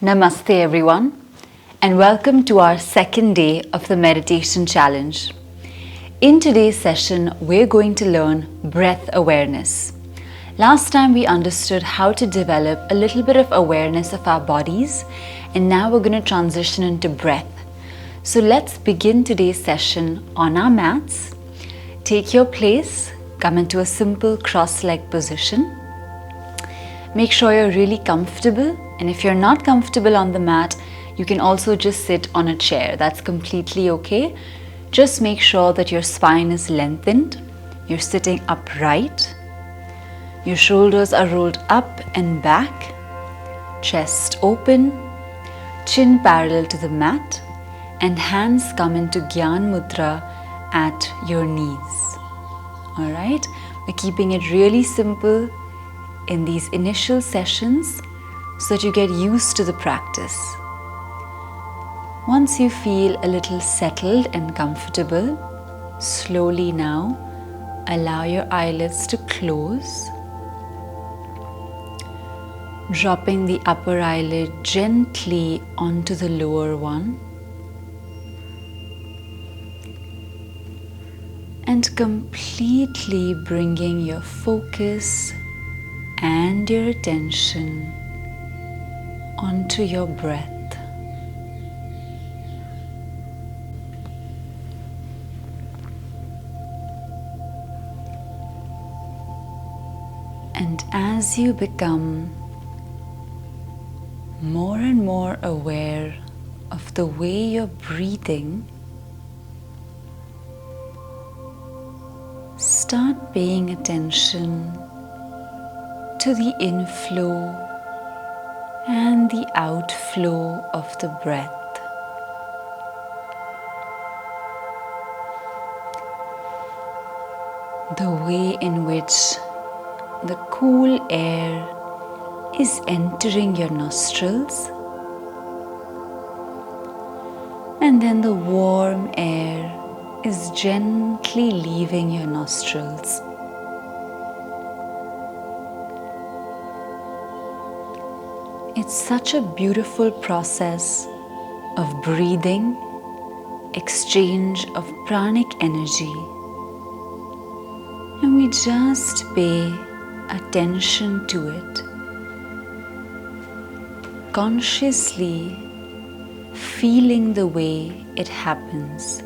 Namaste everyone, and welcome to our second day of the meditation challenge. In today's session, we're going to learn breath awareness. Last time we understood how to develop a little bit of awareness of our bodies, and now we're going to transition into breath. So let's begin today's session on our mats. Take your place, come into a simple cross-legged position. Make sure you're really comfortable, and if you're not comfortable on the mat, you can also just sit on a chair. That's completely okay. Just make sure that your spine is lengthened, you're sitting upright, your shoulders are rolled up and back, chest open, chin parallel to the mat, and hands come into Gyan Mudra at your knees. Alright, we're keeping it really simple in these initial sessions so that you get used to the practice. Once you feel a little settled and comfortable, slowly now allow your eyelids to close, dropping the upper eyelid gently onto the lower one, and completely bringing your focus and your attention onto your breath. And as you become more and more aware of the way you're breathing, start paying attention to the inflow and the outflow of the breath. The way in which the cool air is entering your nostrils, and then the warm air is gently leaving your nostrils. It's such a beautiful process of breathing, exchange of pranic energy, and we just pay attention to it, consciously feeling the way it happens.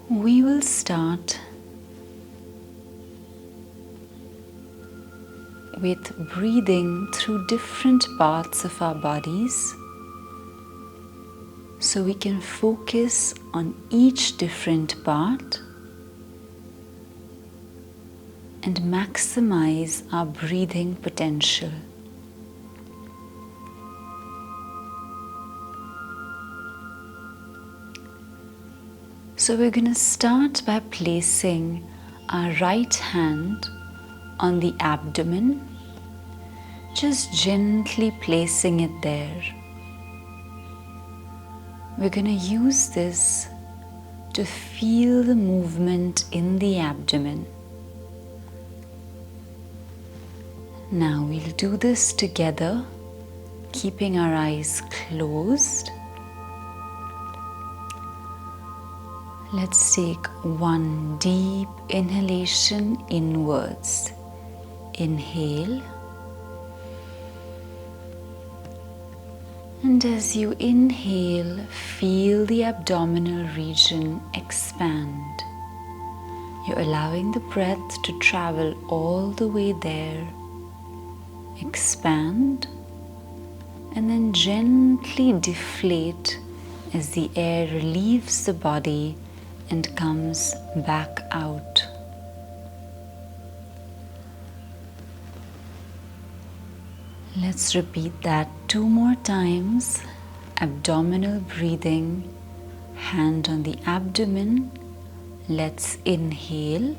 We will start with breathing through different parts of our bodies so we can focus on each different part and maximize our breathing potential. So we're going to start by placing our right hand on the abdomen, just gently placing it there. We're going to use this to feel the movement in the abdomen. Now we'll do this together, keeping our eyes closed. Let's take one deep inhalation inwards. Inhale. And as you inhale, feel the abdominal region expand. You're allowing the breath to travel all the way there. Expand and then gently deflate as the air leaves the body and comes back out. Let's repeat that 2 more times. Abdominal breathing, hand on the abdomen. Let's inhale.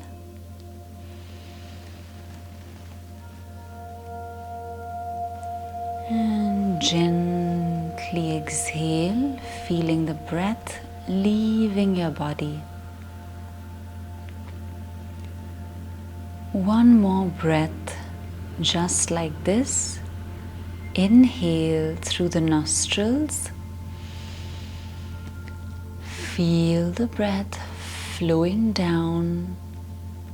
And gently exhale, feeling the breath leaving your body. One more breath, just like this. Inhale through the nostrils. Feel the breath flowing down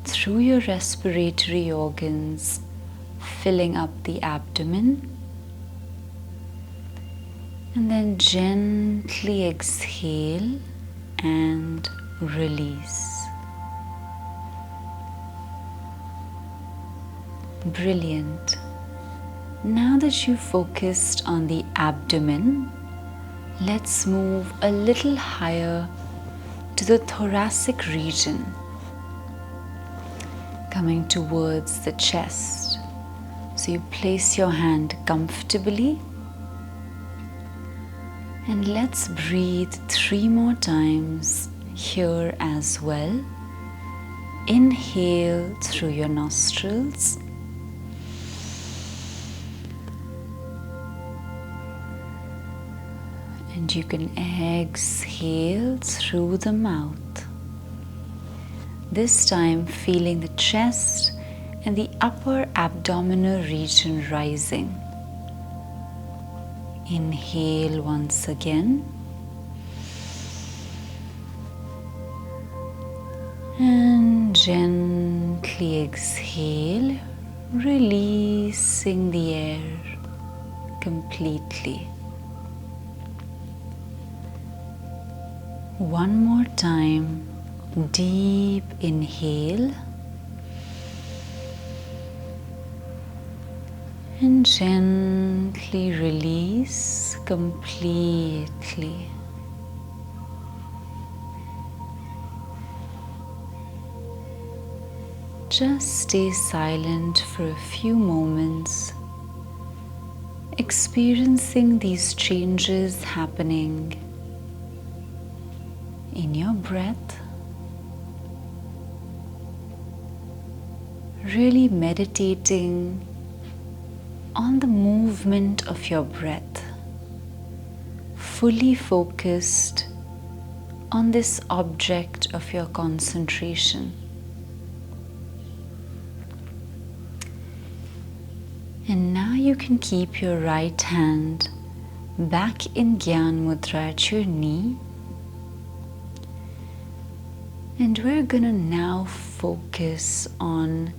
through your respiratory organs, filling up the abdomen. And then gently exhale and release. Brilliant. Now that you've focused on the abdomen, let's move a little higher to the thoracic region, coming towards the chest. So you place your hand comfortably, and let's breathe 3 more times here as well. Inhale through your nostrils. And you can exhale through the mouth. This time feeling the chest and the upper abdominal region rising. Inhale once again. And gently exhale, releasing the air completely. One more time, deep inhale and gently release completely. Just stay silent for a few moments, experiencing these changes happening in your breath, really meditating on the movement of your breath, fully focused on this object of your concentration. And now you can keep your right hand back in Gyan Mudra at your knee. And we're gonna now focus on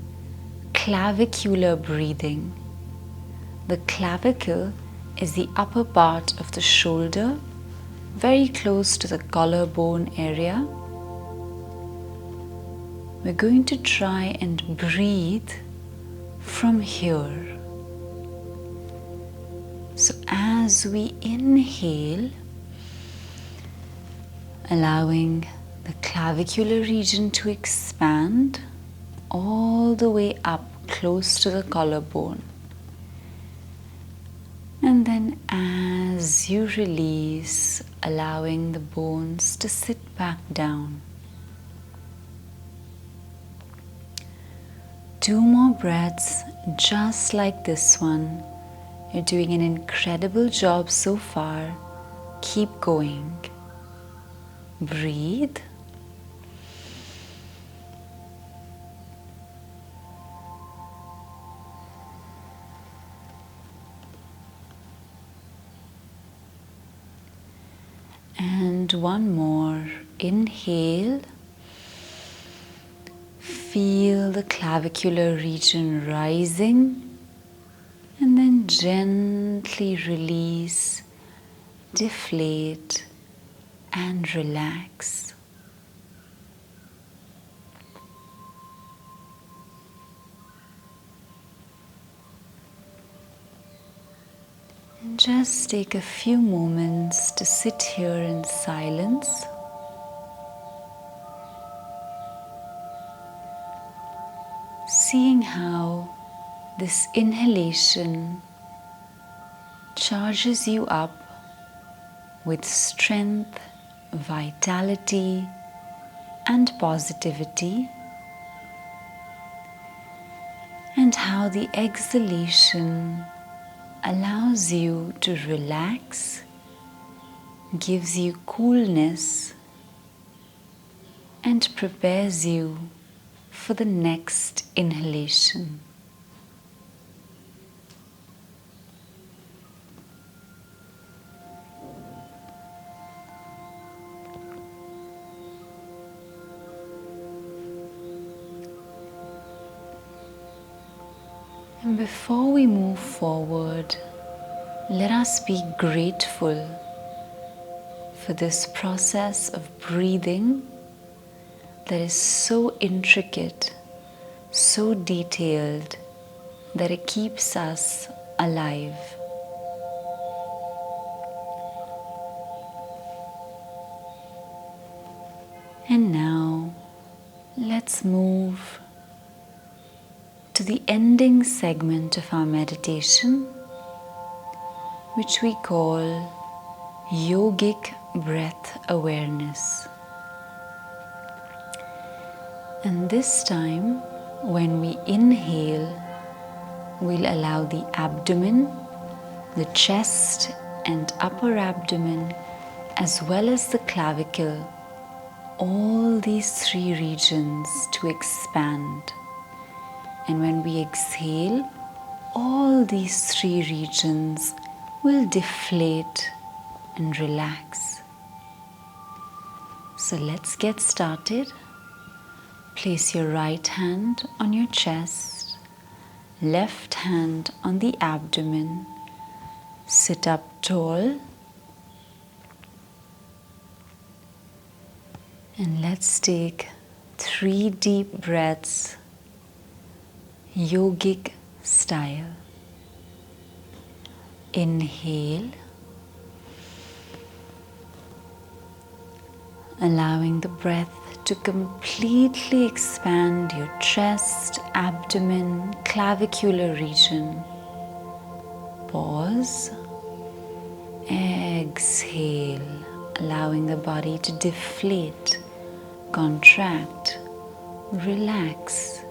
clavicular breathing. The clavicle is the upper part of the shoulder, very close to the collarbone area. We're going to try and breathe from here. So as we inhale, allowing the clavicular region to expand all the way up close to the collarbone. And then as you release, allowing the bones to sit back down. 2 more breaths just like this one. You're doing an incredible job so far. Keep going. Breathe. And one more. Inhale. Feel the clavicular region rising. And then gently release, deflate, and relax. And just take a few moments to sit here in silence. seeing how this inhalation charges you up with strength, vitality, and positivity, and how the exhalation allows you to relax, gives you coolness, and prepares you for the next inhalation. And before we move forward, let us be grateful for this process of breathing that is so intricate, so detailed, that it keeps us alive. And now, let's move to the ending segment of our meditation, which we call Yogic Breath Awareness. And this time, when we inhale, we'll allow the abdomen, the chest and upper abdomen, as well as the clavicle, all these three regions to expand. And when we exhale, all these three regions will deflate and relax. So let's get started. Place your right hand on your chest, left hand on the abdomen. Sit up tall. And let's take 3 deep breaths, yogic style. Inhale, allowing the breath to completely expand your chest, abdomen, clavicular region. Pause. Exhale, allowing the body to deflate, contract, relax.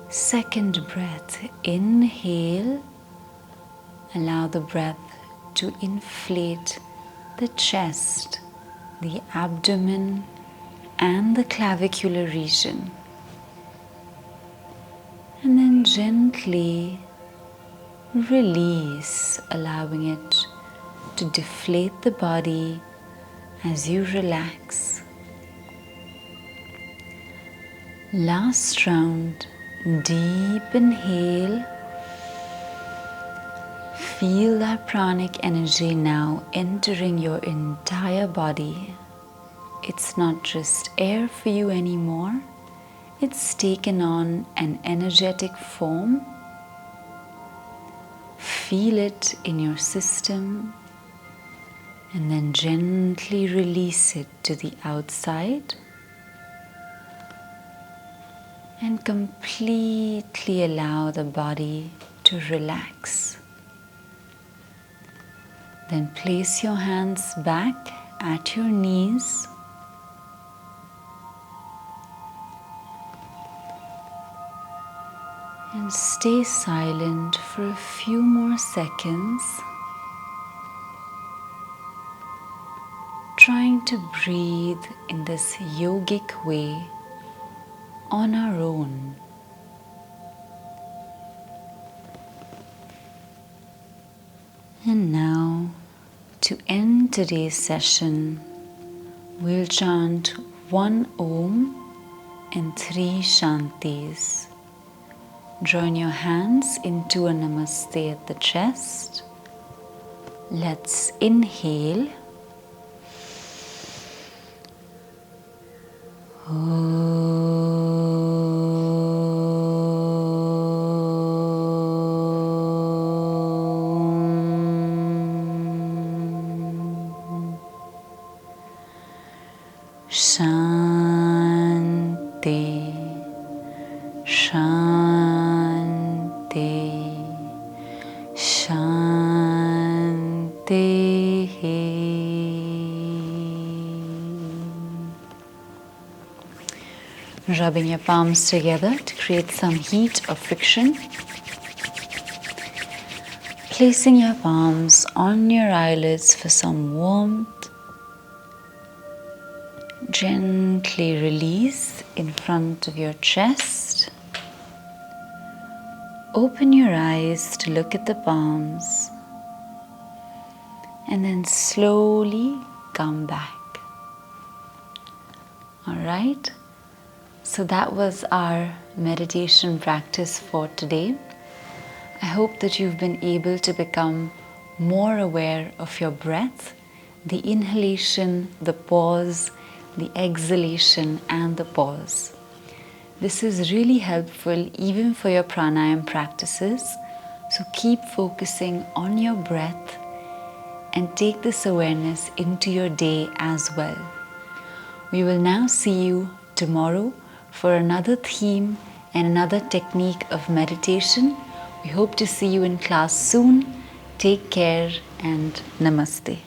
Second breath, inhale, allow the breath to inflate the chest, the abdomen, and the clavicular region. And then gently release, allowing it to deflate the body as you relax. Last round. Deep inhale. Feel that pranic energy now entering your entire body. It's not just air for you anymore. It's taken on an energetic form. Feel it in your system and then gently release it to the outside. And completely allow the body to relax. Then place your hands back at your knees. And stay silent for a few more seconds, trying to breathe in this yogic way on our own. And now, to end today's session, we'll chant 1 Om and 3 Shantis. Join your hands into a Namaste at the chest. Let's inhale. Shanti, Shanti, Shanti. Rubbing your palms together to create some heat or friction. Placing your palms on your eyelids for some warmth. Gently release in front of your chest. Open your eyes to look at the palms. And then slowly come back. Alright, so that was our meditation practice for today. I hope that you've been able to become more aware of your breath, the inhalation, the pause, the exhalation and the pause. This is really helpful even for your pranayama practices. So keep focusing on your breath and take this awareness into your day as well. We will now see you tomorrow for another theme and another technique of meditation. We hope to see you in class soon. Take care and namaste.